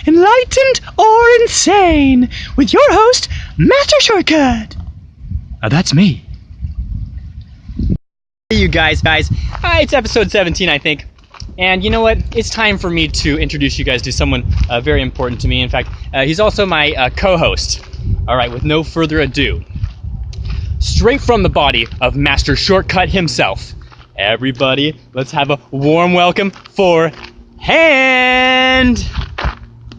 Enlightened or Insane, with your host, Master Shortcut. That's me. Hey you guys. Hi, it's episode 17, I think. And you know what? It's time for me to introduce you guys to someone very important to me. In fact, he's also my co-host. All right, with no further ado, straight from the body of Master Shortcut himself, everybody, let's have a warm welcome for Hand!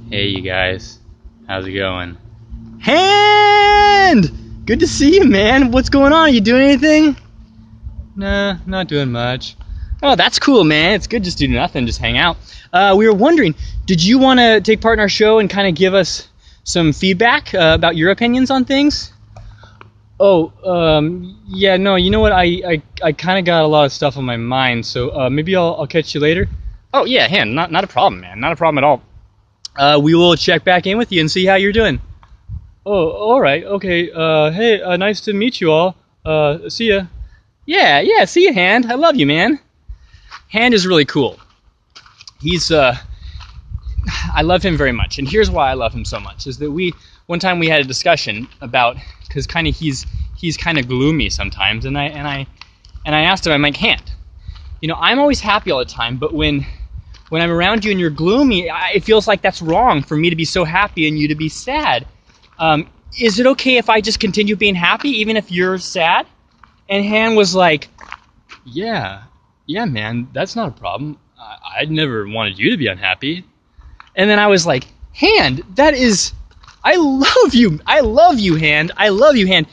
Hey you guys, how's it going? Hand! Good to see you, man. What's going on? Are you doing anything? Nah, not doing much. Oh, that's cool, man. It's good just do nothing, just hang out. We were wondering, did you want to take part in our show and kind of give us some feedback about your opinions on things? Oh, yeah, no, you know what? I kind of got a lot of stuff on my mind, so maybe I'll catch you later. Oh, yeah, Hand, not a problem, man. Not a problem at all. We will check back in with you and see how you're doing. Oh, all right, okay. Hey, nice to meet you all. See ya. Yeah, see you, Hand. I love you, man. Hand is really cool. He's, I love him very much, and here's why I love him so much, is that one time we had a discussion about, because kind of he's kind of gloomy sometimes, and I asked him, I'm like, Hand, you know, I'm always happy all the time, but when I'm around you and you're gloomy, it feels like that's wrong for me to be so happy and you to be sad. Is it okay if I just continue being happy even if you're sad? And Han was like, yeah, man, that's not a problem. I'd never wanted you to be unhappy. And then I was like, Hand, I love you, Hand. I love you, Hand.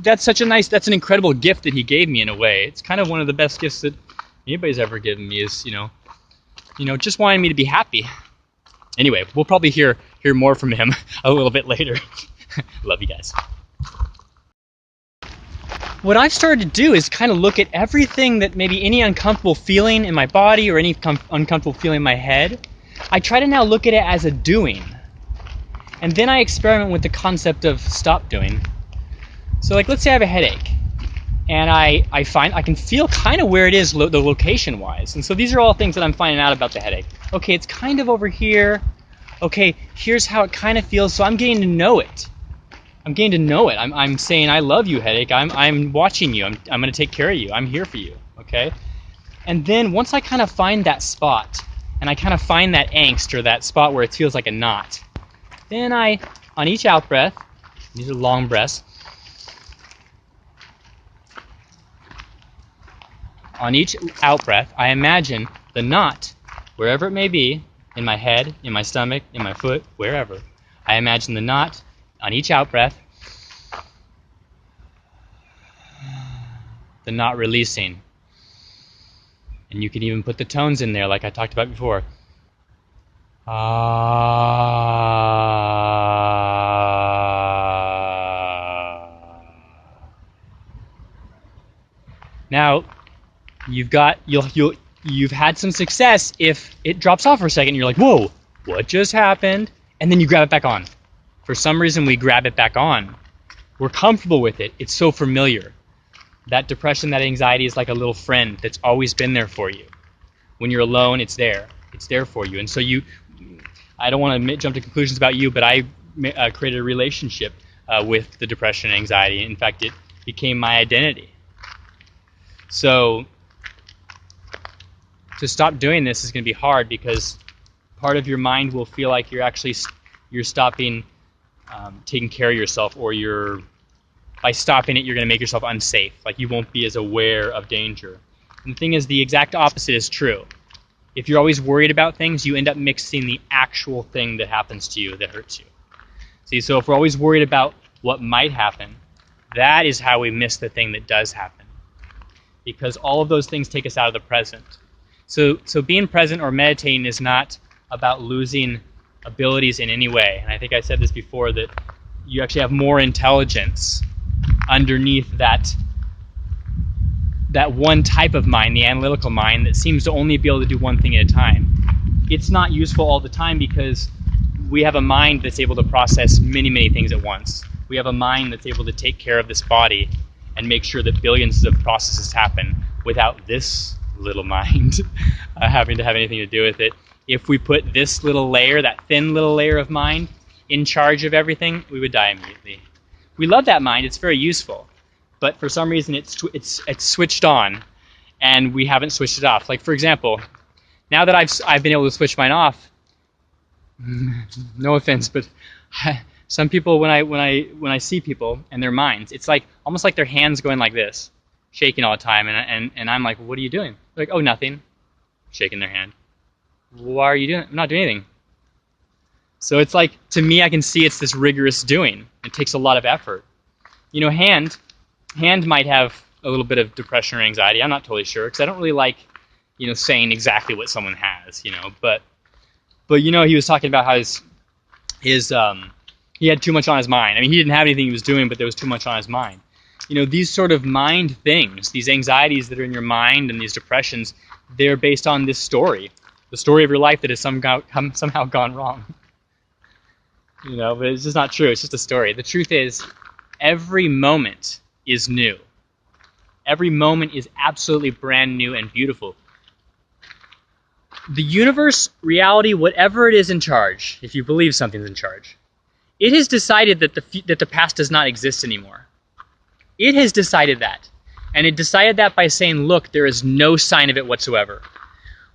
That's an incredible gift that he gave me in a way. It's kind of one of the best gifts that anybody's ever given me is, you know, just wanting me to be happy. Anyway, we'll probably hear more from him a little bit later. Love you guys. What I've started to do is kind of look at everything that maybe any uncomfortable feeling in my body or any uncomfortable feeling in my head, I try to now look at it as a doing. And then I experiment with the concept of stop doing. So like, let's say I have a headache, and I can feel kind of where it is the location-wise. And so these are all things that I'm finding out about the headache. Okay, it's kind of over here. Okay, here's how it kind of feels, so I'm getting to know it. I'm saying, I love you, headache. I'm watching you. I'm going to take care of you. I'm here for you, okay? And then once I kind of find that spot, and I kind of find that angst or that spot where it feels like a knot, then on each out breath, these are long breaths, on each out breath, I imagine the knot, wherever it may be, in my head, in my stomach, in my foot, wherever. I imagine the knot on each out breath, the knot releasing. And you can even put the tones in there like I talked about before. Now, you've had some success if it drops off for a second. You're like, whoa, what just happened? And then you grab it back on. For some reason, we grab it back on. We're comfortable with it. It's so familiar. That depression, that anxiety is like a little friend that's always been there for you. When you're alone, it's there. It's there for you. And so I don't want to jump to conclusions about you, but I created a relationship with the depression and anxiety. In fact, it became my identity. So to stop doing this is going to be hard because part of your mind will feel like you're stopping taking care of yourself, or by stopping it, you're going to make yourself unsafe. Like you won't be as aware of danger. And the thing is, the exact opposite is true. If you're always worried about things, you end up mixing the actual thing that happens to you that hurts you. See, so if we're always worried about what might happen, that is how we miss the thing that does happen. Because all of those things take us out of the present. So being present or meditating is not about losing abilities in any way. And I think I said this before, that you actually have more intelligence underneath that one type of mind, the analytical mind, that seems to only be able to do one thing at a time. It's not useful all the time because we have a mind that's able to process many, many things at once. We have a mind that's able to take care of this body and make sure that billions of processes happen without this little mind having to have anything to do with it. if we put this little layer, that thin little layer of mind, in charge of everything, we would die immediately. We love that mind. It's very useful. But for some reason, it's switched on, and we haven't switched it off. Like, for example, now that I've been able to switch mine off, no offense, but some people, when I see people and their minds, it's like almost like their hands going like this, shaking all the time, and I'm like, what are you doing? They're like, oh, nothing. Shaking their hand. Why are you doing it? I'm not doing anything. So it's like, to me, I can see it's this rigorous doing. It takes a lot of effort. You know, hand might have a little bit of depression or anxiety. I'm not totally sure, because I don't really like, you know, saying exactly what someone has, you know. But you know, he was talking about how he had too much on his mind. I mean, he didn't have anything he was doing, but there was too much on his mind. You know, these sort of mind things, these anxieties that are in your mind and these depressions, they're based on this story, the story of your life that has somehow gone wrong. You know, but it's just not true. It's just a story. The truth is, every moment is new. Every moment is absolutely brand new and beautiful. The universe, reality, whatever it is in charge, if you believe something's in charge, it has decided that the past does not exist anymore. It has decided that. And it decided that by saying, look, there is no sign of it whatsoever.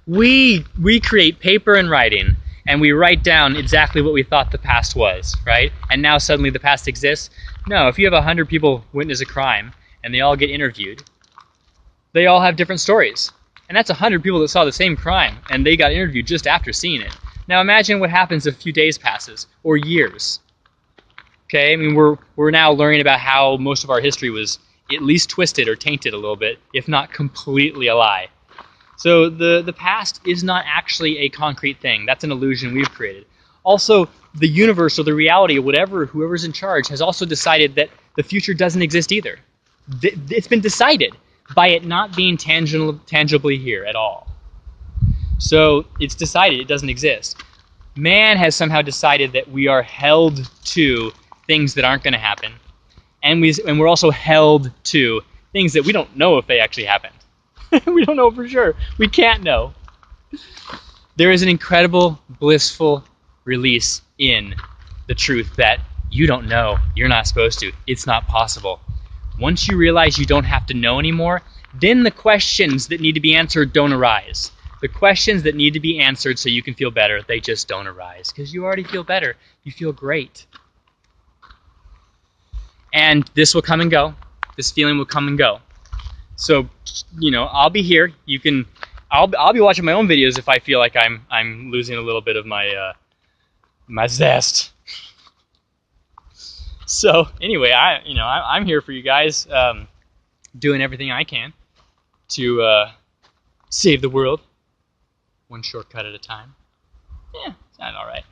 We create paper and writing, and we write down exactly what we thought the past was, right? And now suddenly the past exists? No, if you have 100 people witness a crime, and they all get interviewed, they all have different stories. And that's 100 people that saw the same crime, and they got interviewed just after seeing it. Now imagine what happens if a few days passes, or years. Okay, I mean, we're now learning about how most of our history was at least twisted or tainted a little bit, if not completely a lie. So the past is not actually a concrete thing. That's an illusion we've created. Also, the universe or the reality or whoever's in charge has also decided that the future doesn't exist either. It's been decided by it not being tangibly here at all. So it's decided it doesn't exist. Man has somehow decided that we are held to things that aren't going to happen. And we're also held to things that we don't know if they actually happened. We don't know for sure. We can't know. There is an incredible, blissful release in the truth that you don't know. You're not supposed to. It's not possible. Once you realize you don't have to know anymore, then the questions that need to be answered don't arise. The questions that need to be answered so you can feel better, they just don't arise. Because you already feel better. You feel great. And this will come and go. This feeling will come and go. So, you know, I'll be here. I'll be watching my own videos if I feel like I'm losing a little bit of my my zest. So anyway, I'm here for you guys, doing everything I can to save the world, one shortcut at a time. Yeah, sounds all right.